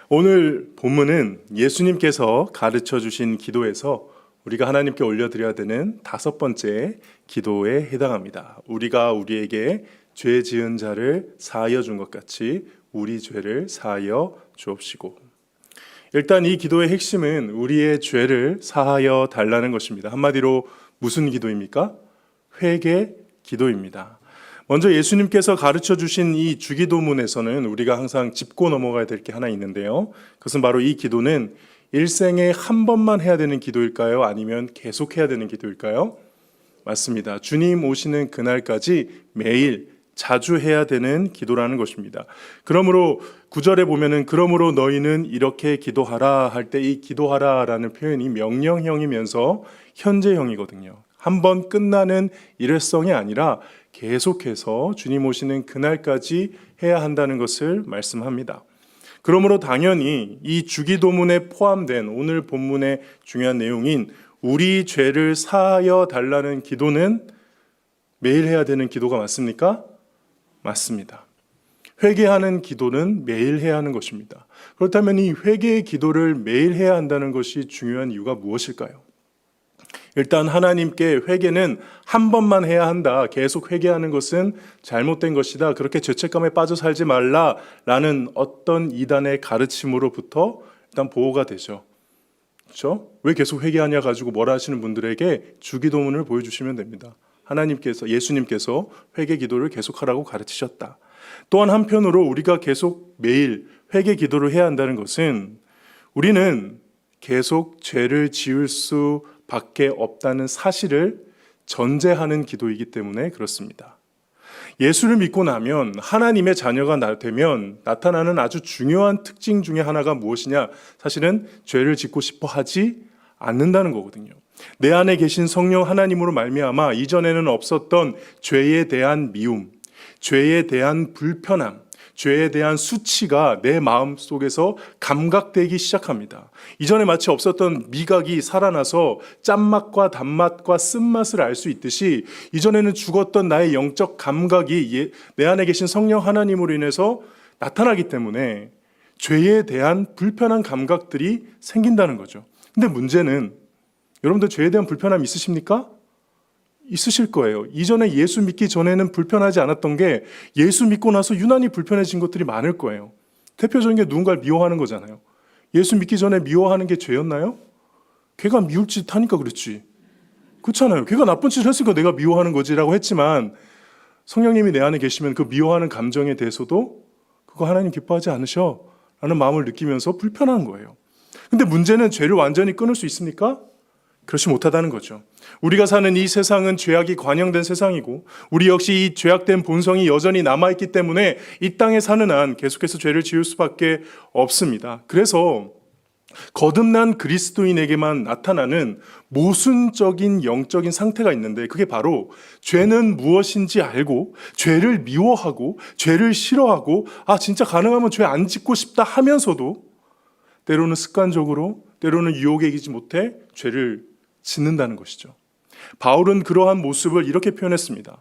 오늘 본문은 예수님께서 가르쳐 주신 기도에서 우리가 하나님께 올려드려야 되는 5번째 기도에 해당합니다. 우리가 우리에게 죄 지은 자를 사하여 준 것 같이 우리 죄를 사하여 주옵시고. 일단 이 기도의 핵심은 우리의 죄를 사하여 달라는 것입니다. 한마디로 무슨 기도입니까? 회개 기도입니다. 먼저 예수님께서 가르쳐 주신 이 주기도문에서는 우리가 항상 짚고 넘어가야 될 게 하나 있는데요. 그것은 바로 이 기도는 일생에 한 번만 해야 되는 기도일까요? 아니면 계속 해야 되는 기도일까요? 맞습니다. 주님 오시는 그날까지 매일 자주 해야 되는 기도라는 것입니다. 그러므로 9절에 보면은 그러므로 너희는 이렇게 기도하라 할 때 이 기도하라라는 표현이 명령형이면서 현재형이거든요. 한 번 끝나는 일회성이 아니라 계속해서 주님 오시는 그날까지 해야 한다는 것을 말씀합니다. 그러므로 당연히 이 주기도문에 포함된 오늘 본문의 중요한 내용인 우리 죄를 사하여 달라는 기도는 매일 해야 되는 기도가 맞습니까? 맞습니다. 회개하는 기도는 매일 해야 하는 것입니다. 그렇다면 이 회개의 기도를 매일 해야 한다는 것이 중요한 이유가 무엇일까요? 일단 하나님께 회개는 한 번만 해야 한다. 계속 회개하는 것은 잘못된 것이다. 그렇게 죄책감에 빠져 살지 말라라는 어떤 이단의 가르침으로부터 일단 보호가 되죠. 그렇죠? 왜 계속 회개하냐 가지고 뭐라 하시는 분들에게 주기도문을 보여주시면 됩니다. 하나님께서, 예수님께서 회개 기도를 계속하라고 가르치셨다. 또한 한편으로 우리가 계속 매일 회개 기도를 해야 한다는 것은 우리는 계속 죄를 지을 수 밖에 없다는 사실을 전제하는 기도이기 때문에 그렇습니다. 예수를 믿고 나면 하나님의 자녀가 되면 나타나는 아주 중요한 특징 중에 하나가 무엇이냐? 사실은 죄를 짓고 싶어 하지 않는다는 거거든요. 내 안에 계신 성령 하나님으로 말미암아 이전에는 없었던 죄에 대한 미움, 죄에 대한 불편함, 죄에 대한 수치가 내 마음 속에서 감각되기 시작합니다. 이전에 마치 없었던 미각이 살아나서 짠맛과 단맛과 쓴맛을 알 수 있듯이 이전에는 죽었던 나의 영적 감각이 내 안에 계신 성령 하나님으로 인해서 나타나기 때문에 죄에 대한 불편한 감각들이 생긴다는 거죠. 근데 문제는 여러분들 죄에 대한 불편함 있으십니까? 있으실 거예요. 이전에 예수 믿기 전에는 불편하지 않았던 게 예수 믿고 나서 유난히 불편해진 것들이 많을 거예요. 대표적인 게 누군가를 미워하는 거잖아요. 예수 믿기 전에 미워하는 게 죄였나요? 걔가 미울 짓 하니까 그렇지. 그렇잖아요. 걔가 나쁜 짓을 했으니까 내가 미워하는 거지라고 했지만 성령님이 내 안에 계시면 그 미워하는 감정에 대해서도 그거 하나님 기뻐하지 않으셔 라는 마음을 느끼면서 불편한 거예요. 근데 문제는 죄를 완전히 끊을 수 있습니까? 그렇지 못하다는 거죠. 우리가 사는 이 세상은 죄악이 관영된 세상이고 우리 역시 이 죄악된 본성이 여전히 남아있기 때문에 이 땅에 사는 한 계속해서 죄를 지을 수밖에 없습니다. 그래서 거듭난 그리스도인에게만 나타나는 모순적인 영적인 상태가 있는데 그게 바로 죄는 무엇인지 알고 죄를 미워하고 죄를 싫어하고 진짜 가능하면 죄 안 짓고 싶다 하면서도 때로는 습관적으로 때로는 유혹에 이기지 못해 죄를 짓는다는 것이죠. 바울은 그러한 모습을 이렇게 표현했습니다.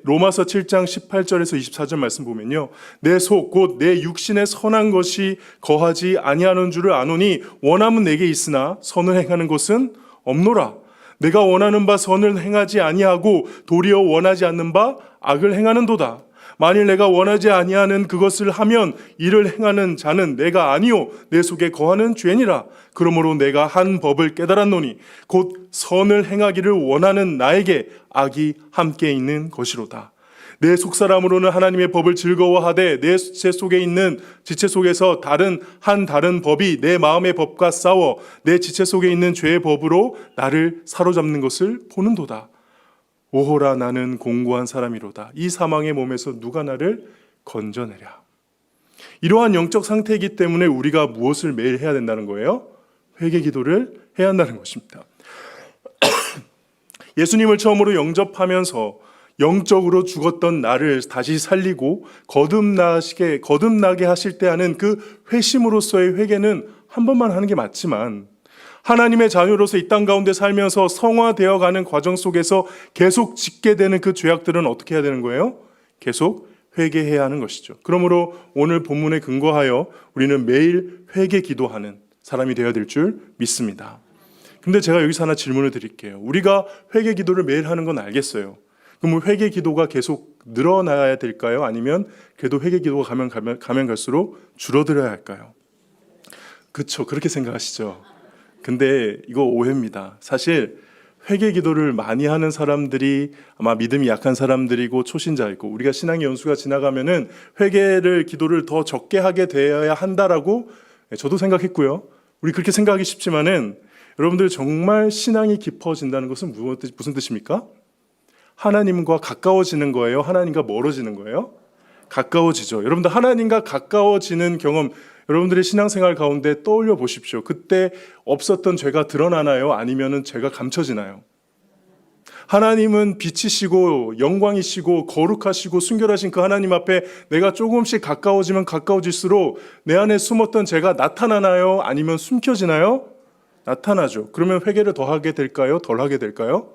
로마서 7장 18절에서 24절 말씀 보면요. 내 속 곧 내 육신의 선한 것이 거하지 아니하는 줄을 아노니 원함은 내게 있으나 선을 행하는 것은 없노라. 내가 원하는 바 선을 행하지 아니하고 도리어 원하지 않는 바 악을 행하는도다. 만일 내가 원하지 아니하는 그것을 하면 이를 행하는 자는 내가 아니요 내 속에 거하는 죄니라. 그러므로 내가 한 법을 깨달았노니 곧 선을 행하기를 원하는 나에게 악이 함께 있는 것이로다. 내 속사람으로는 하나님의 법을 즐거워하되 내 지체 속에 있는 지체 속에서 다른 법이 내 마음의 법과 싸워 내 지체 속에 있는 죄의 법으로 나를 사로잡는 것을 보는도다. 오호라 나는 공고한 사람이로다. 이 사망의 몸에서 누가 나를 건져내랴. 이러한 영적 상태이기 때문에 우리가 무엇을 매일 해야 된다는 거예요? 회개 기도를 해야 한다는 것입니다. 예수님을 처음으로 영접하면서 영적으로 죽었던 나를 다시 살리고 거듭나게 하실 때 하는 그 회심으로서의 회개는 한 번만 하는 게 맞지만 하나님의 자녀로서 이 땅 가운데 살면서 성화되어 가는 과정 속에서 계속 짓게 되는 그 죄악들은 어떻게 해야 되는 거예요? 계속 회개해야 하는 것이죠. 그러므로 오늘 본문에 근거하여 우리는 매일 회개 기도하는 사람이 되어야 될 줄 믿습니다. 근데 제가 여기서 하나 질문을 드릴게요. 우리가 회개 기도를 매일 하는 건 알겠어요. 그럼 회개 기도가 계속 늘어나야 될까요? 아니면 그래도 회개 기도가 가면 갈수록 줄어들어야 할까요? 그렇죠. 그렇게 생각하시죠. 근데 이거 오해입니다. 사실 회개 기도를 많이 하는 사람들이 아마 믿음이 약한 사람들이고 초신자이고, 우리가 신앙의 연수가 지나가면은 회개를 기도를 더 적게 하게 되어야 한다라고 저도 생각했고요. 우리 그렇게 생각하기 쉽지만은 여러분들 정말 신앙이 깊어진다는 것은 무슨 뜻입니까? 하나님과 가까워지는 거예요? 하나님과 멀어지는 거예요? 가까워지죠. 여러분들 하나님과 가까워지는 경험, 여러분들의 신앙생활 가운데 떠올려 보십시오. 그때 없었던 죄가 드러나나요? 아니면은 죄가 감춰지나요? 하나님은 빛이시고 영광이시고 거룩하시고 순결하신 그 하나님 앞에 내가 조금씩 가까워지면 가까워질수록 내 안에 숨었던 죄가 나타나나요? 아니면 숨겨지나요? 나타나죠. 그러면 회개를 더 하게 될까요? 덜 하게 될까요?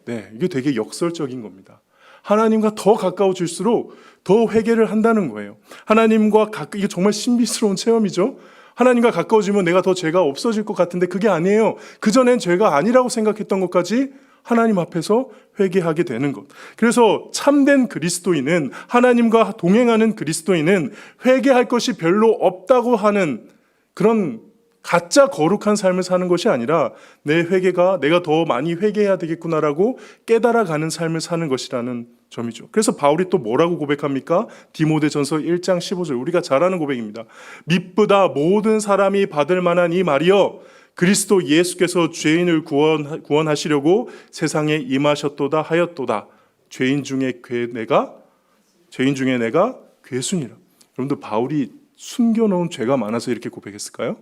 네, 이게 되게 역설적인 겁니다. 하나님과 더 가까워질수록 더 회개를 한다는 거예요. 하나님과 이게 정말 신비스러운 체험이죠. 하나님과 가까워지면 내가 더 죄가 없어질 것 같은데 그게 아니에요. 그전엔 죄가 아니라고 생각했던 것까지 하나님 앞에서 회개하게 되는 것. 그래서 참된 그리스도인은, 하나님과 동행하는 그리스도인은 회개할 것이 별로 없다고 하는 그런 가짜 거룩한 삶을 사는 것이 아니라 내 회개가 내가 더 많이 회개해야 되겠구나라고 깨달아가는 삶을 사는 것이라는 점이죠. 그래서 바울이 또 뭐라고 고백합니까? 디모데전서 1장 15절, 우리가 잘 아는 고백입니다. 믿보다 모든 사람이 받을 만한 이 말이여, 그리스도 예수께서 죄인을 구원하시려고 세상에 임하셨도다 하였도다. 죄인 중에 내가 괴순이라. 여러분들 바울이 숨겨놓은 죄가 많아서 이렇게 고백했을까요?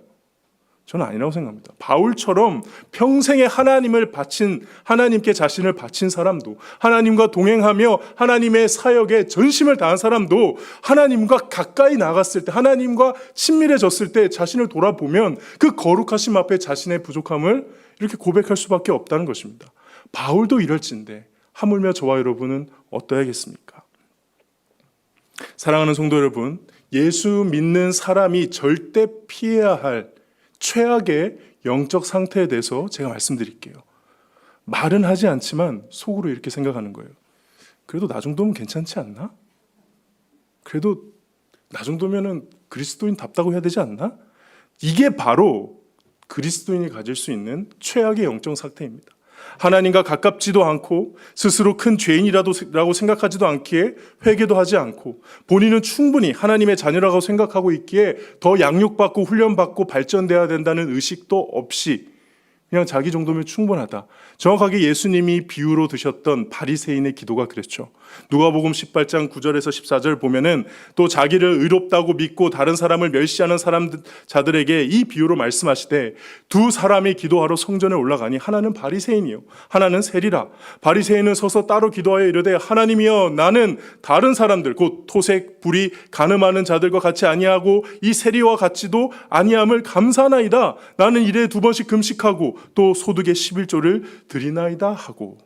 저는 아니라고 생각합니다. 바울처럼 평생에 하나님께 자신을 바친 사람도, 하나님과 동행하며 하나님의 사역에 전심을 다한 사람도 하나님과 가까이 나갔을 때, 하나님과 친밀해졌을 때 자신을 돌아보면 그 거룩하심 앞에 자신의 부족함을 이렇게 고백할 수밖에 없다는 것입니다. 바울도 이럴진데 하물며 저와 여러분은 어떠하겠습니까? 사랑하는 성도 여러분, 예수 믿는 사람이 절대 피해야 할 최악의 영적 상태에 대해서 제가 말씀드릴게요. 말은 하지 않지만 속으로 이렇게 생각하는 거예요. 그래도 나 정도면 괜찮지 않나? 그래도 나 정도면은 그리스도인답다고 해야 되지 않나? 이게 바로 그리스도인이 가질 수 있는 최악의 영적 상태입니다. 하나님과 가깝지도 않고 스스로 큰 죄인이라고 생각하지도 않기에 회개도 하지 않고, 본인은 충분히 하나님의 자녀라고 생각하고 있기에 더 양육받고 훈련받고 발전돼야 된다는 의식도 없이 그냥 자기 정도면 충분하다. 정확하게 예수님이 비유로 드셨던 바리새인의 기도가 그랬죠. 누가복음 18장 9절에서 14절 보면은 또 자기를 의롭다고 믿고 다른 사람을 멸시하는 자들에게 이 비유로 말씀하시되, 두 사람이 기도하러 성전에 올라가니 하나는 바리새인이요 하나는 세리라. 바리새인은 서서 따로 기도하여 이르되, 하나님이여, 나는 다른 사람들 곧 토색, 불의, 간음하는 자들과 같이 아니하고 이 세리와 같이도 아니함을 감사하나이다. 나는 일에 2번씩 금식하고 또 소득의 11조를 드리나이다 하고,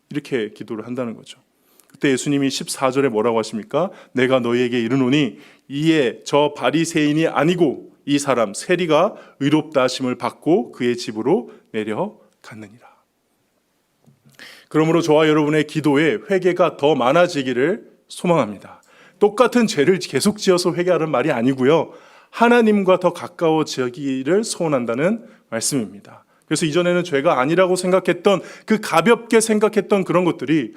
이렇게 기도를 한다는 거죠. 그때 예수님이 14절에 뭐라고 하십니까? 내가 너희에게 이르노니 이에 저 바리새인이 아니고 이 사람 세리가 의롭다 하심을 받고 그의 집으로 내려갔느니라. 그러므로 저와 여러분의 기도에 회개가 더 많아지기를 소망합니다. 똑같은 죄를 계속 지어서 회개하는 말이 아니고요, 하나님과 더 가까워지기를 소원한다는 말씀입니다. 그래서 이전에는 죄가 아니라고 생각했던, 그 가볍게 생각했던 그런 것들이,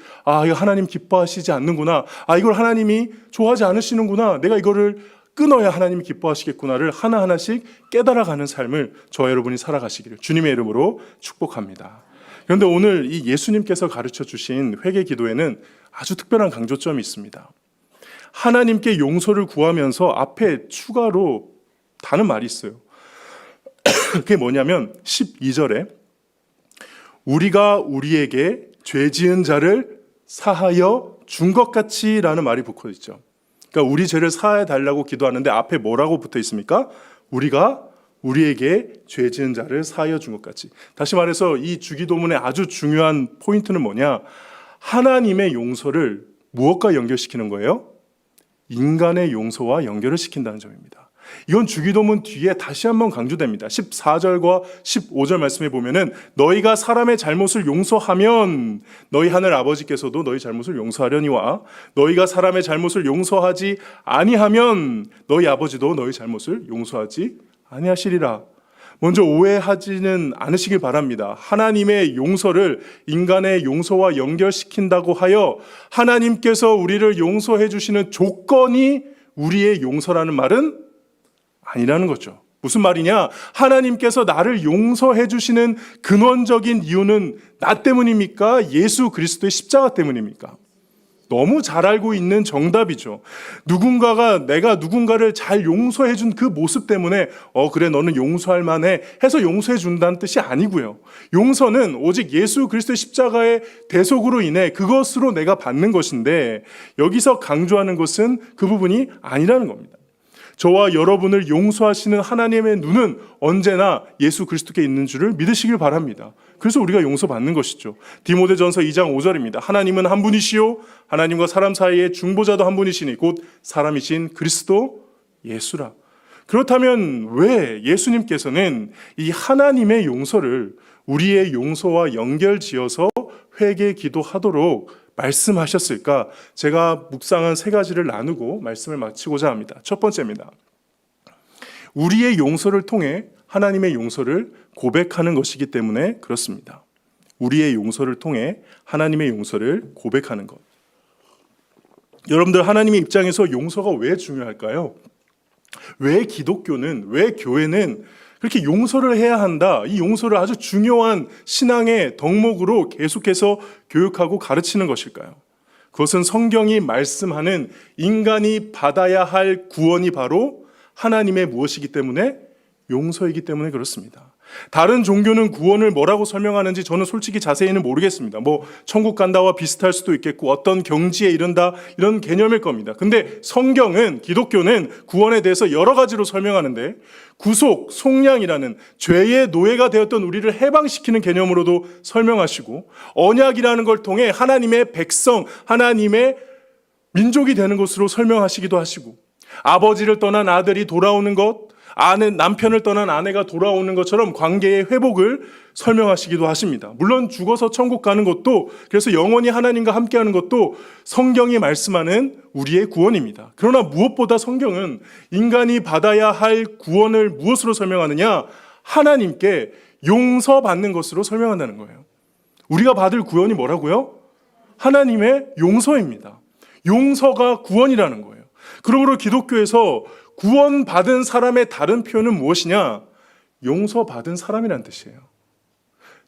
이거 하나님 기뻐하시지 않는구나, 이걸 하나님이 좋아하지 않으시는구나, 내가 이거를 끊어야 하나님이 기뻐하시겠구나를 하나하나씩 깨달아가는 삶을 저와 여러분이 살아가시기를 주님의 이름으로 축복합니다. 그런데 오늘 이 예수님께서 가르쳐 주신 회개 기도에는 아주 특별한 강조점이 있습니다. 하나님께 용서를 구하면서 앞에 추가로 다른 말이 있어요. 그게 뭐냐면 12절에 우리가 우리에게 죄 지은 자를 사하여 준 것 같이 라는 말이 붙어 있죠. 그러니까 우리 죄를 사해 달라고 기도하는데 앞에 뭐라고 붙어 있습니까? 우리가 우리에게 죄 지은 자를 사하여 준 것 같이. 다시 말해서 이 주기도문의 아주 중요한 포인트는 뭐냐? 하나님의 용서를 무엇과 연결시키는 거예요? 인간의 용서와 연결을 시킨다는 점입니다. 이건 주기도문 뒤에 다시 한번 강조됩니다. 14절과 15절 말씀에 보면은 너희가 사람의 잘못을 용서하면 너희 하늘 아버지께서도 너희 잘못을 용서하려니와 너희가 사람의 잘못을 용서하지 아니하면 너희 아버지도 너희 잘못을 용서하지 아니하시리라. 먼저 오해하지는 않으시길 바랍니다. 하나님의 용서를 인간의 용서와 연결시킨다고 하여 하나님께서 우리를 용서해 주시는 조건이 우리의 용서라는 말은 아니라는 거죠. 무슨 말이냐? 하나님께서 나를 용서해 주시는 근원적인 이유는 나 때문입니까? 예수 그리스도의 십자가 때문입니까? 너무 잘 알고 있는 정답이죠. 내가 누군가를 잘 용서해 준 그 모습 때문에 그래 너는 용서할 만해 해서 용서해 준다는 뜻이 아니고요. 용서는 오직 예수 그리스도의 십자가의 대속으로 인해 그것으로 내가 받는 것인데 여기서 강조하는 것은 그 부분이 아니라는 겁니다. 저와 여러분을 용서하시는 하나님의 눈은 언제나 예수 그리스도께 있는 줄을 믿으시길 바랍니다. 그래서 우리가 용서받는 것이죠. 디모데전서 2장 5절입니다. 하나님은 한 분이시요 하나님과 사람 사이의 중보자도 한 분이시니 곧 사람이신 그리스도 예수라. 그렇다면 왜 예수님께서는 이 하나님의 용서를 우리의 용서와 연결지어서 회개 기도하도록 말씀하셨을까? 제가 묵상한 세 가지를 나누고 말씀을 마치고자 합니다. 첫 번째입니다. 우리의 용서를 통해 하나님의 용서를 고백하는 것이기 때문에 그렇습니다. 우리의 용서를 통해 하나님의 용서를 고백하는 것. 여러분들, 하나님의 입장에서 용서가 왜 중요할까요? 왜 기독교는, 왜 교회는 그렇게 용서를 해야 한다, 이 용서를 아주 중요한 신앙의 덕목으로 계속해서 교육하고 가르치는 것일까요? 그것은 성경이 말씀하는 인간이 받아야 할 구원이 바로 하나님의 무엇이기 때문에? 용서이기 때문에 그렇습니다. 다른 종교는 구원을 뭐라고 설명하는지 저는 솔직히 자세히는 모르겠습니다. 천국 간다와 비슷할 수도 있겠고 어떤 경지에 이른다 이런 개념일 겁니다. 근데 성경은, 기독교는 구원에 대해서 여러 가지로 설명하는데 구속, 속량이라는 죄의 노예가 되었던 우리를 해방시키는 개념으로도 설명하시고 언약이라는 걸 통해 하나님의 백성, 하나님의 민족이 되는 것으로 설명하시기도 하시고 아버지를 떠난 아들이 돌아오는 것, 남편을 떠난 아내가 돌아오는 것처럼 관계의 회복을 설명하시기도 하십니다. 물론 죽어서 천국 가는 것도, 그래서 영원히 하나님과 함께하는 것도 성경이 말씀하는 우리의 구원입니다. 그러나 무엇보다 성경은 인간이 받아야 할 구원을 무엇으로 설명하느냐? 하나님께 용서받는 것으로 설명한다는 거예요. 우리가 받을 구원이 뭐라고요? 하나님의 용서입니다. 용서가 구원이라는 거예요. 그러므로 기독교에서 구원받은 사람의 다른 표현은 무엇이냐? 용서받은 사람이라는 뜻이에요.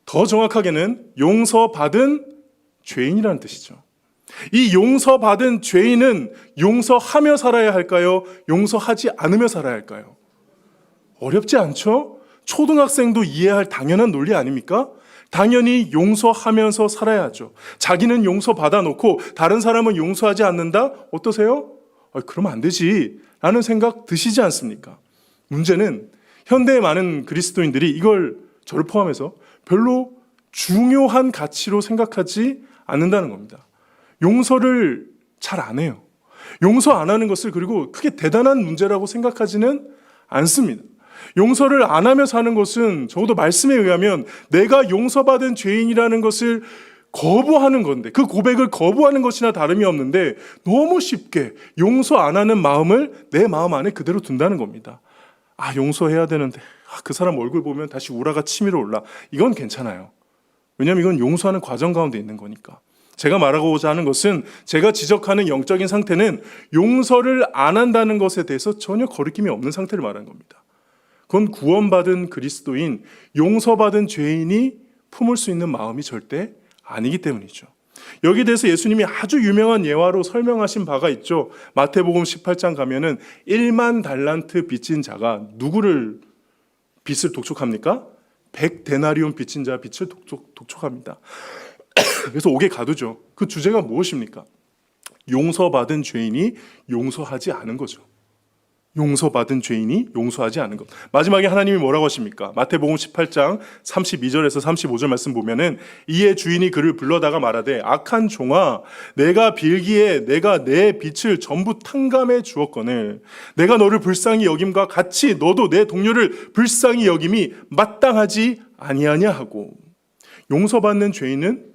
더 정확하게는 용서받은 죄인이라는 뜻이죠. 이 용서받은 죄인은 용서하며 살아야 할까요? 용서하지 않으며 살아야 할까요? 어렵지 않죠? 초등학생도 이해할 당연한 논리 아닙니까? 당연히 용서하면서 살아야죠. 자기는 용서받아 놓고 다른 사람은 용서하지 않는다? 어떠세요? 그러면 안 되지 라는 생각 드시지 않습니까? 문제는 현대의 많은 그리스도인들이 이걸, 저를 포함해서 별로 중요한 가치로 생각하지 않는다는 겁니다. 용서를 잘 안 해요. 용서 안 하는 것을 그리고 크게 대단한 문제라고 생각하지는 않습니다. 용서를 안 하며 사는 것은 적어도 말씀에 의하면 내가 용서받은 죄인이라는 것을 거부하는 건데, 그 고백을 거부하는 것이나 다름이 없는데 너무 쉽게 용서 안 하는 마음을 내 마음 안에 그대로 둔다는 겁니다. 용서해야 되는데 그 사람 얼굴 보면 다시 우라가 치밀어 올라. 이건 괜찮아요. 왜냐하면 이건 용서하는 과정 가운데 있는 거니까. 제가 말하고자 하는 것은, 제가 지적하는 영적인 상태는 용서를 안 한다는 것에 대해서 전혀 거리낌이 없는 상태를 말하는 겁니다. 그건 구원받은 그리스도인, 용서받은 죄인이 품을 수 있는 마음이 절대 아니기 때문이죠. 여기에 대해서 예수님이 아주 유명한 예화로 설명하신 바가 있죠. 마태복음 18장 가면은 1만 달란트 빚진 자가 누구를 빚을 독촉합니까? 100데나리온 빚진 자 빚을 독촉합니다. 그래서 옥에 가두죠. 그 주제가 무엇입니까? 용서받은 죄인이 용서하지 않은 거죠. 용서받은 죄인이 용서하지 않은 것. 마지막에 하나님이 뭐라고 하십니까? 마태복음 18장 32절에서 35절 말씀 보면은 이에 주인이 그를 불러다가 말하되 악한 종아 내가 빌기에 내가 내 빚을 전부 탕감해 주었거늘 내가 너를 불쌍히 여김과 같이 너도 내 동료를 불쌍히 여김이 마땅하지 아니하냐 하고. 용서받은 죄인은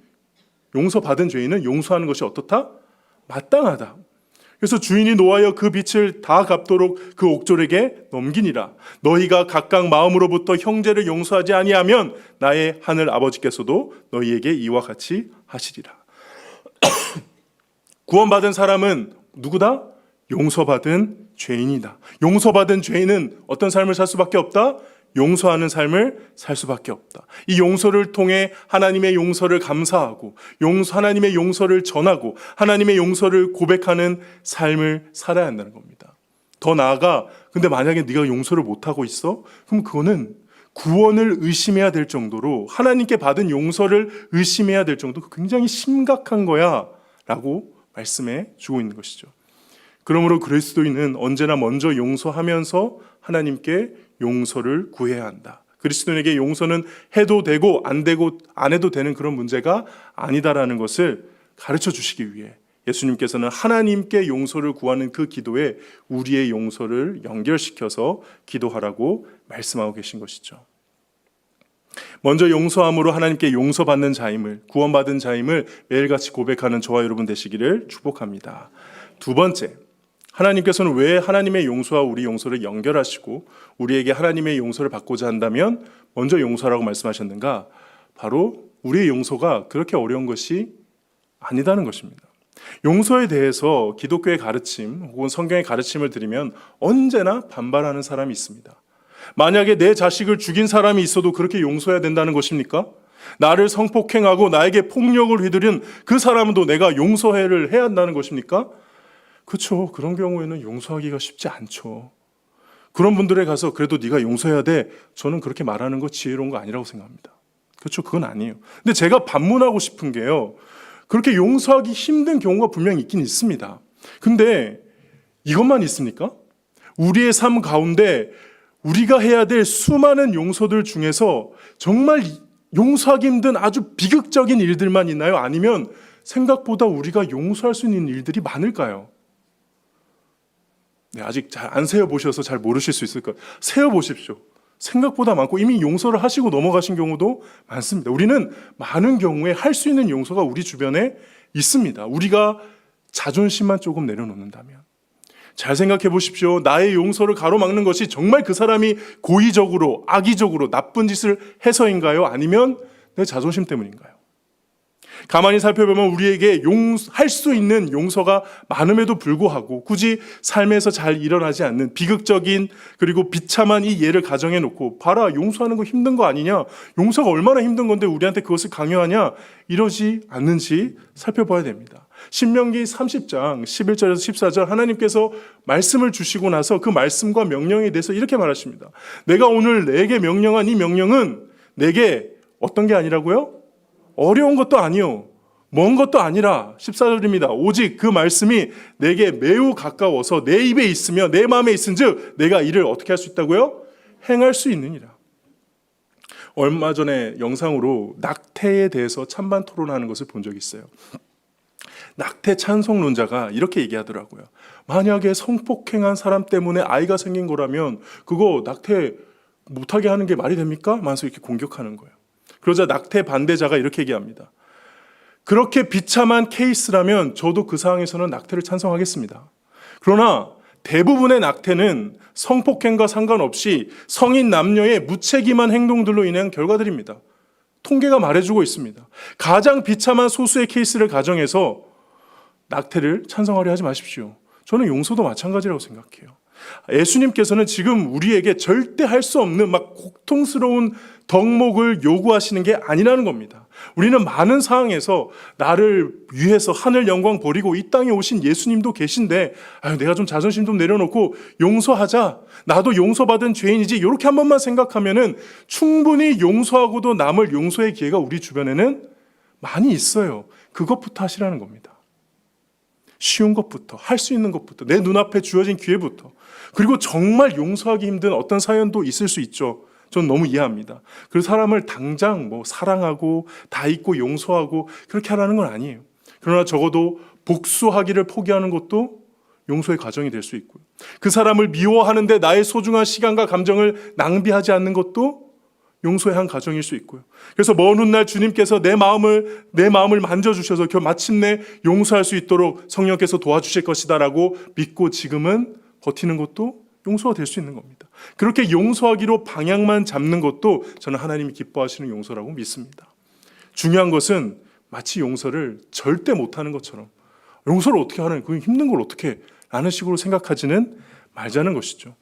용서하는 것이 어떻다? 마땅하다. 그래서 주인이 노하여 그 빚을 다 갚도록 그 옥졸에게 넘기니라. 너희가 각각 마음으로부터 형제를 용서하지 아니하면 나의 하늘 아버지께서도 너희에게 이와 같이 하시리라. 구원받은 사람은 누구다? 용서받은 죄인이다. 용서받은 죄인은 어떤 삶을 살 수밖에 없다? 용서하는 삶을 살 수밖에 없다. 이 용서를 통해 하나님의 용서를 감사하고 하나님의 용서를 전하고 하나님의 용서를 고백하는 삶을 살아야 한다는 겁니다. 더 나아가 근데 만약에 네가 용서를 못하고 있어? 그럼 그거는 구원을 의심해야 될 정도로 하나님께 받은 용서를 의심해야 될 정도로 굉장히 심각한 거야 라고 말씀해 주고 있는 것이죠. 그러므로 그리스도인은 언제나 먼저 용서하면서 하나님께 용서를 구해야 한다. 그리스도인에게 용서는 해도 되고 안 해도 되는 그런 문제가 아니다라는 것을 가르쳐 주시기 위해 예수님께서는 하나님께 용서를 구하는 그 기도에 우리의 용서를 연결시켜서 기도하라고 말씀하고 계신 것이죠. 먼저 용서함으로 하나님께 용서받는 자임을, 구원받은 자임을 매일같이 고백하는 저와 여러분 되시기를 축복합니다. 두 번째, 하나님께서는 왜 하나님의 용서와 우리 용서를 연결하시고 우리에게 하나님의 용서를 받고자 한다면 먼저 용서라고 말씀하셨는가? 바로 우리의 용서가 그렇게 어려운 것이 아니다는 것입니다. 용서에 대해서 기독교의 가르침 혹은 성경의 가르침을 들으면 언제나 반발하는 사람이 있습니다. 만약에 내 자식을 죽인 사람이 있어도 그렇게 용서해야 된다는 것입니까? 나를 성폭행하고 나에게 폭력을 휘두른 그 사람도 내가 용서를 해야 한다는 것입니까? 그렇죠. 그런 경우에는 용서하기가 쉽지 않죠. 그런 분들에 가서 그래도 네가 용서해야 돼. 저는 그렇게 말하는 거 지혜로운 거 아니라고 생각합니다. 그렇죠. 그건 아니에요. 근데 제가 반문하고 싶은 게요. 그렇게 용서하기 힘든 경우가 분명히 있긴 있습니다. 근데 이것만 있습니까? 우리의 삶 가운데 우리가 해야 될 수많은 용서들 중에서 정말 용서하기 힘든 아주 비극적인 일들만 있나요? 아니면 생각보다 우리가 용서할 수 있는 일들이 많을까요? 네, 아직 잘 안 세어보셔서 잘 모르실 수 있을 거예요. 세어보십시오. 생각보다 많고 이미 용서를 하시고 넘어가신 경우도 많습니다. 우리는 많은 경우에 할 수 있는 용서가 우리 주변에 있습니다. 우리가 자존심만 조금 내려놓는다면. 잘 생각해 보십시오. 나의 용서를 가로막는 것이 정말 그 사람이 고의적으로, 악의적으로 나쁜 짓을 해서인가요? 아니면 내 자존심 때문인가요? 가만히 살펴보면 우리에게 할 수 있는 용서가 많음에도 불구하고 굳이 삶에서 잘 일어나지 않는 비극적인 그리고 비참한 이 예를 가정해 놓고 봐라, 용서하는 거 힘든 거 아니냐? 용서가 얼마나 힘든 건데 우리한테 그것을 강요하냐? 이러지 않는지 살펴봐야 됩니다. 신명기 30장 11절에서 14절 하나님께서 말씀을 주시고 나서 그 말씀과 명령에 대해서 이렇게 말하십니다. 내가 오늘 내게 명령한 이 명령은 내게 어떤 게 아니라고요? 어려운 것도 아니요, 먼 것도 아니라 14절입니다. 오직 그 말씀이 내게 매우 가까워서 내 입에 있으며 내 마음에 있은즉 내가 이를 어떻게 할 수 있다고요? 행할 수 있느니라. 얼마 전에 영상으로 낙태에 대해서 찬반 토론하는 것을 본 적이 있어요. 낙태 찬성론자가 이렇게 얘기하더라고요. 만약에 성폭행한 사람 때문에 아이가 생긴 거라면 그거 낙태 못하게 하는 게 말이 됩니까? 만서 이렇게 공격하는 거예요. 그러자 낙태 반대자가 이렇게 얘기합니다. 그렇게 비참한 케이스라면 저도 그 상황에서는 낙태를 찬성하겠습니다. 그러나 대부분의 낙태는 성폭행과 상관없이 성인 남녀의 무책임한 행동들로 인한 결과들입니다. 통계가 말해주고 있습니다. 가장 비참한 소수의 케이스를 가정해서 낙태를 찬성하려 하지 마십시오. 저는 용서도 마찬가지라고 생각해요. 예수님께서는 지금 우리에게 절대 할 수 없는 막 고통스러운 덕목을 요구하시는 게 아니라는 겁니다. 우리는 많은 상황에서 나를 위해서 하늘 영광 버리고 이 땅에 오신 예수님도 계신데 내가 좀 자존심 좀 내려놓고 용서하자, 나도 용서받은 죄인이지, 이렇게 한 번만 생각하면은 충분히 용서하고도 남을 용서의 기회가 우리 주변에는 많이 있어요. 그것부터 하시라는 겁니다. 쉬운 것부터, 할 수 있는 것부터, 내 눈앞에 주어진 기회부터, 그리고 정말 용서하기 힘든 어떤 사연도 있을 수 있죠. 전 너무 이해합니다. 그 사람을 당장 사랑하고 다 잊고 용서하고 그렇게 하라는 건 아니에요. 그러나 적어도 복수하기를 포기하는 것도 용서의 과정이 될 수 있고요. 그 사람을 미워하는데 나의 소중한 시간과 감정을 낭비하지 않는 것도 용서의 한 과정일 수 있고요. 그래서 먼 훗날 주님께서 내 마음을 만져주셔서 마침내 용서할 수 있도록 성령께서 도와주실 것이다라고 믿고 지금은 버티는 것도 용서가 될 수 있는 겁니다. 그렇게 용서하기로 방향만 잡는 것도 저는 하나님이 기뻐하시는 용서라고 믿습니다. 중요한 것은 마치 용서를 절대 못하는 것처럼, 용서를 어떻게 하는, 그 힘든 걸 어떻게 라는 식으로 생각하지는 말자는 것이죠.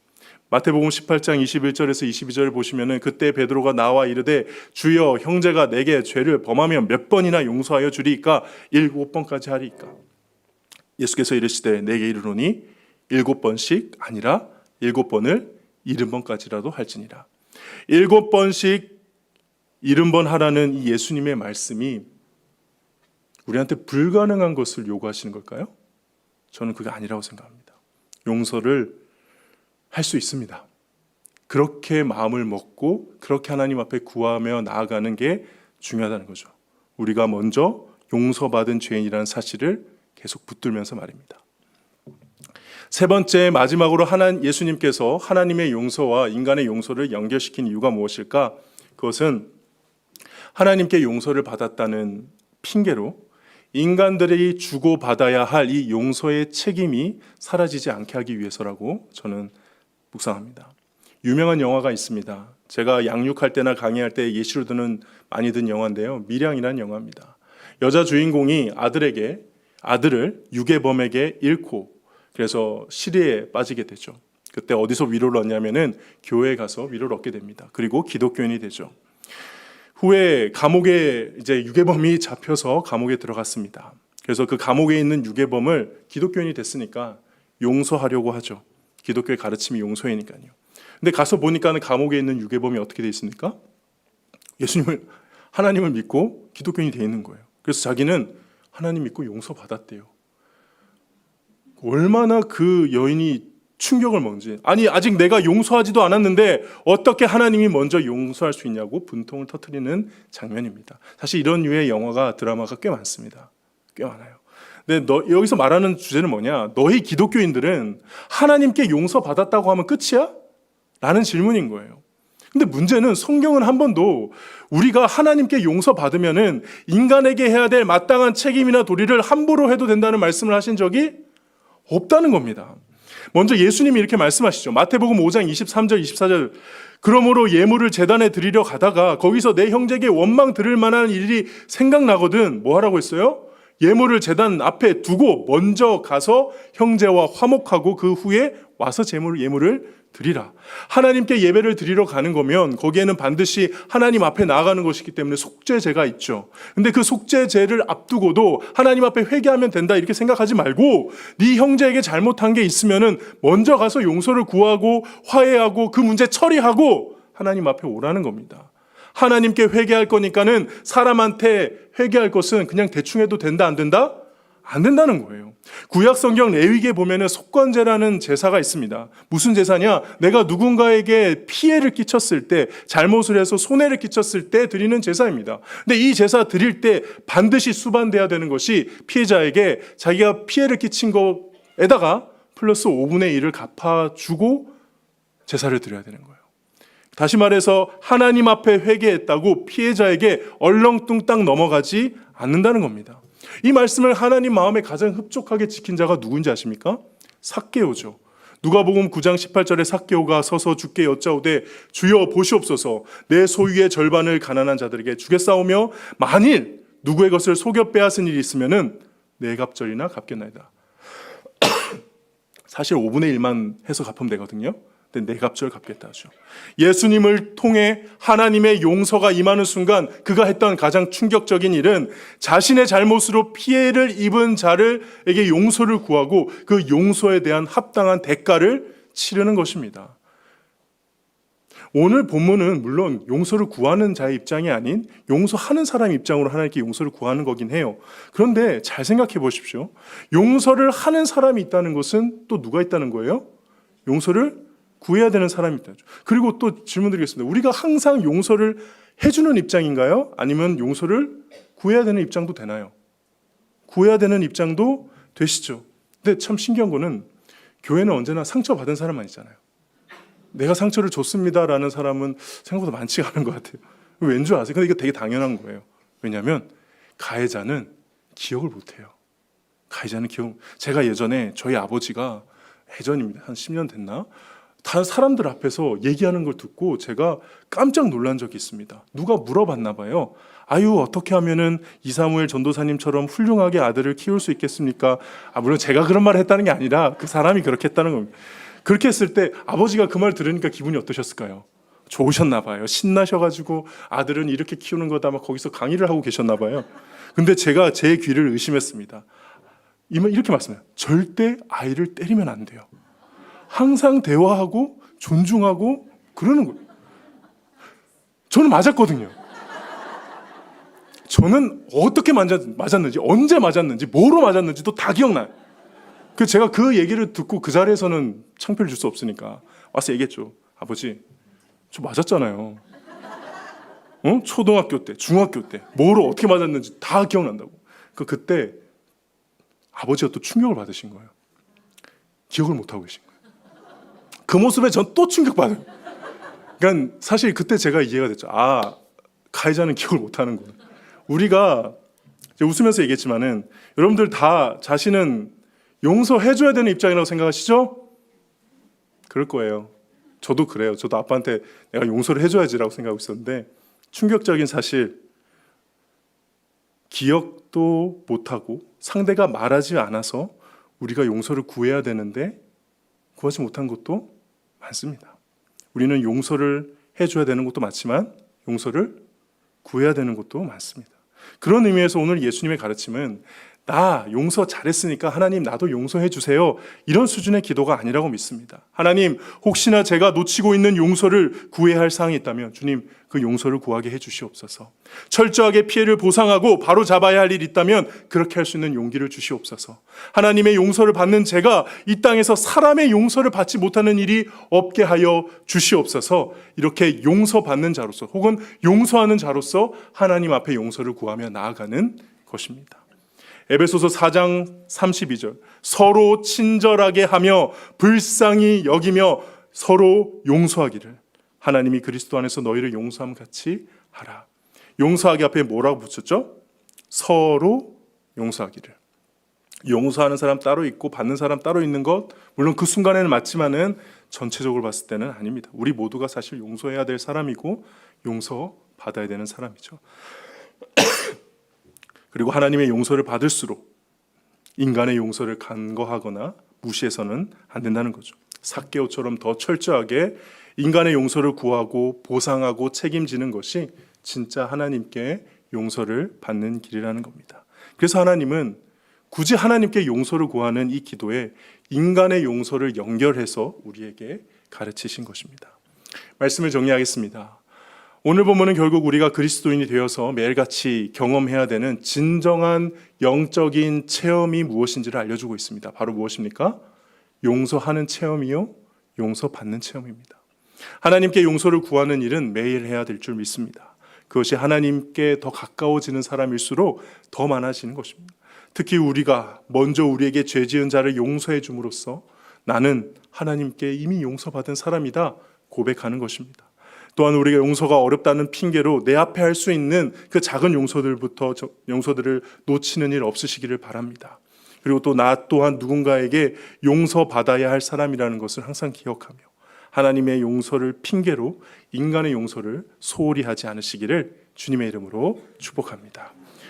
마태복음 18장 21절에서 22절을 보시면은 그때 베드로가 나와 이르되 주여 형제가 내게 죄를 범하면 몇 번이나 용서하여 주리이까? 7번까지 하리이까? 예수께서 이르시되 내게 이르노니 7번씩 아니라 7번을 70번까지라도 할지니라. 7번씩 70번 하라는 이 예수님의 말씀이 우리한테 불가능한 것을 요구하시는 걸까요? 저는 그게 아니라고 생각합니다. 용서를 할 수 있습니다. 그렇게 마음을 먹고 그렇게 하나님 앞에 구하며 나아가는 게 중요하다는 거죠. 우리가 먼저 용서받은 죄인이라는 사실을 계속 붙들면서 말입니다. 세 번째, 마지막으로 예수님께서 하나님의 용서와 인간의 용서를 연결시킨 이유가 무엇일까? 그것은 하나님께 용서를 받았다는 핑계로 인간들이 주고받아야 할 이 용서의 책임이 사라지지 않게 하기 위해서라고 저는 묵상합니다. 유명한 영화가 있습니다. 제가 양육할 때나 강의할 때 예시로 많이 든 영화인데요. 밀양이라는 영화입니다. 여자 주인공이 아들을 유괴범에게 잃고 그래서 시리에 빠지게 되죠. 그때 어디서 위로를 얻냐면은 교회에 가서 위로를 얻게 됩니다. 그리고 기독교인이 되죠. 후에 감옥에 유괴범이 잡혀서 감옥에 들어갔습니다. 그래서 그 감옥에 있는 유괴범을 기독교인이 됐으니까 용서하려고 하죠. 기독교의 가르침이 용서이니까요. 근데 가서 보니까는 감옥에 있는 유괴범이 어떻게 돼 있습니까? 하나님을 믿고 기독교인이 돼 있는 거예요. 그래서 자기는 하나님 믿고 용서받았대요. 얼마나 그 여인이 충격을 먹는지. 아니 아직 내가 용서하지도 않았는데 어떻게 하나님이 먼저 용서할 수 있냐고 분통을 터뜨리는 장면입니다. 사실 이런 류의 드라마가 꽤 많습니다. 꽤 많아요. 근데 여기서 말하는 주제는 뭐냐? 너희 기독교인들은 하나님께 용서받았다고 하면 끝이야? 라는 질문인 거예요. 근데 문제는 성경은 한 번도 우리가 하나님께 용서받으면은 인간에게 해야 될 마땅한 책임이나 도리를 함부로 해도 된다는 말씀을 하신 적이 없다는 겁니다. 먼저 예수님이 이렇게 말씀하시죠. 마태복음 5장 23절 24절 그러므로 예물을 제단에 드리려 가다가 거기서 내 형제에게 원망 들을 만한 일이 생각나거든. 뭐 하라고 했어요? 예물을 제단 앞에 두고 먼저 가서 형제와 화목하고 그 후에 와서 예물을 드리라. 하나님께 예배를 드리러 가는 거면 거기에는 반드시 하나님 앞에 나아가는 것이기 때문에 속죄제가 있죠. 근데 그 속죄제를 앞두고도 하나님 앞에 회개하면 된다 이렇게 생각하지 말고 네 형제에게 잘못한 게 있으면은 먼저 가서 용서를 구하고 화해하고 그 문제 처리하고 하나님 앞에 오라는 겁니다. 하나님께 회개할 거니까는 사람한테 회개할 것은 그냥 대충 해도 된다 안 된다? 안 된다는 거예요. 구약 성경 레위기에 보면은 속건제라는 제사가 있습니다. 무슨 제사냐? 내가 누군가에게 피해를 끼쳤을 때, 잘못을 해서 손해를 끼쳤을 때 드리는 제사입니다. 근데 이 제사 드릴 때 반드시 수반돼야 되는 것이 피해자에게 자기가 피해를 끼친 거에다가 플러스 5분의 1을 갚아주고 제사를 드려야 되는 거예요. 다시 말해서 하나님 앞에 회개했다고 피해자에게 얼렁뚱땅 넘어가지 않는다는 겁니다. 이 말씀을 하나님 마음에 가장 흡족하게 지킨 자가 누군지 아십니까? 삭개오죠. 누가복음 9장 18절에 삭개오가 서서 주께 여짜오되 주여 보시옵소서 내 소유의 절반을 가난한 자들에게 주겠사오며 만일 누구의 것을 속여 빼앗은 일이 있으면은 네 갑절이나 갚겠나이다. 사실 5분의 1만 해서 갚으면 되거든요. 근데 네 갑절 갚겠다 하죠. 예수님을 통해 하나님의 용서가 임하는 순간 그가 했던 가장 충격적인 일은 자신의 잘못으로 피해를 입은 자들에게 용서를 구하고 그 용서에 대한 합당한 대가를 치르는 것입니다. 오늘 본문은 물론 용서를 구하는 자의 입장이 아닌 용서하는 사람 입장으로 하나님께 용서를 구하는 거긴 해요. 그런데 잘 생각해 보십시오. 용서를 하는 사람이 있다는 것은 또 누가 있다는 거예요? 용서를 구해야 되는 사람이 있다. 그리고 또 질문 드리겠습니다. 우리가 항상 용서를 해주는 입장인가요? 아니면 용서를 구해야 되는 입장도 되나요? 구해야 되는 입장도 되시죠. 근데 참 신기한 거는 교회는 언제나 상처받은 사람만 있잖아요. 내가 상처를 줬습니다라는 사람은 생각보다 많지가 않은 것 같아요. 왠 줄 아세요? 근데 이거 되게 당연한 거예요. 왜냐하면 가해자는 기억을 못해요. 가해자는 제가 예전에 저희 아버지가 예전입니다. 한 10년 됐나? 다른 사람들 앞에서 얘기하는 걸 듣고 제가 깜짝 놀란 적이 있습니다. 누가 물어봤나 봐요. 아유, 어떻게 하면은 이사무엘 전도사님처럼 훌륭하게 아들을 키울 수 있겠습니까? 물론 제가 그런 말을 했다는 게 아니라 그 사람이 그렇게 했다는 겁니다. 그렇게 했을 때 아버지가 그 말 들으니까 기분이 어떠셨을까요? 좋으셨나 봐요. 신나셔가지고 아들은 이렇게 키우는 거다 막 거기서 강의를 하고 계셨나 봐요. 근데 제가 제 귀를 의심했습니다. 이렇게 말씀해요. 절대 아이를 때리면 안 돼요. 항상 대화하고 존중하고 그러는 거예요. 저는 맞았거든요. 저는 어떻게 맞았는지, 언제 맞았는지, 뭐로 맞았는지도 다 기억나요. 제가 그 얘기를 듣고 그 자리에서는 창피를 줄 수 없으니까 와서 얘기했죠. 아버지, 저 맞았잖아요. 초등학교 때, 중학교 때, 뭐로 어떻게 맞았는지 다 기억난다고. 그때 아버지가 또 충격을 받으신 거예요. 기억을 못하고 계신 거예요. 그 모습에 전 또 충격받아요. 그러니까 사실 그때 제가 이해가 됐죠. 가해자는 기억을 못하는구나. 우리가 웃으면서 얘기했지만은 여러분들 다 자신은 용서해줘야 되는 입장이라고 생각하시죠? 그럴 거예요. 저도 그래요. 저도 아빠한테 내가 용서를 해줘야지라고 생각하고 있었는데 충격적인 사실, 기억도 못하고 상대가 말하지 않아서 우리가 용서를 구해야 되는데 구하지 못한 것도 많습니다. 우리는 용서를 해줘야 되는 것도 많지만 용서를 구해야 되는 것도 많습니다. 그런 의미에서 오늘 예수님의 가르침은 나 용서 잘했으니까 하나님 나도 용서해 주세요, 이런 수준의 기도가 아니라고 믿습니다. 하나님, 혹시나 제가 놓치고 있는 용서를 구해야 할 사항이 있다면 주님 그 용서를 구하게 해 주시옵소서. 철저하게 피해를 보상하고 바로 잡아야 할 일이 있다면 그렇게 할 수 있는 용기를 주시옵소서. 하나님의 용서를 받는 제가 이 땅에서 사람의 용서를 받지 못하는 일이 없게 하여 주시옵소서. 이렇게 용서받는 자로서 혹은 용서하는 자로서 하나님 앞에 용서를 구하며 나아가는 것입니다. 에베소서 4장 32절, 서로 친절하게 하며 불쌍히 여기며 서로 용서하기를 하나님이 그리스도 안에서 너희를 용서함 같이 하라. 용서하기 앞에 뭐라고 붙였죠? 서로 용서하기를. 용서하는 사람 따로 있고 받는 사람 따로 있는 것, 물론 그 순간에는 맞지만은 전체적으로 봤을 때는 아닙니다. 우리 모두가 사실 용서해야 될 사람이고 용서받아야 되는 사람이죠. 그리고 하나님의 용서를 받을수록 인간의 용서를 간과하거나 무시해서는 안 된다는 거죠. 삭개오처럼 더 철저하게 인간의 용서를 구하고 보상하고 책임지는 것이 진짜 하나님께 용서를 받는 길이라는 겁니다. 그래서 하나님은 굳이 하나님께 용서를 구하는 이 기도에 인간의 용서를 연결해서 우리에게 가르치신 것입니다. 말씀을 정리하겠습니다. 오늘 본문은 결국 우리가 그리스도인이 되어서 매일같이 경험해야 되는 진정한 영적인 체험이 무엇인지를 알려주고 있습니다. 바로 무엇입니까? 용서하는 체험이요, 용서받는 체험입니다. 하나님께 용서를 구하는 일은 매일 해야 될 줄 믿습니다. 그것이 하나님께 더 가까워지는 사람일수록 더 많아지는 것입니다. 특히 우리가 먼저 우리에게 죄 지은 자를 용서해 줌으로써 나는 하나님께 이미 용서받은 사람이다 고백하는 것입니다. 또한 우리가 용서가 어렵다는 핑계로 내 앞에 할 수 있는 그 작은 용서들을 놓치는 일 없으시기를 바랍니다. 그리고 또 나 또한 누군가에게 용서받아야 할 사람이라는 것을 항상 기억하며 하나님의 용서를 핑계로 인간의 용서를 소홀히 하지 않으시기를 주님의 이름으로 축복합니다.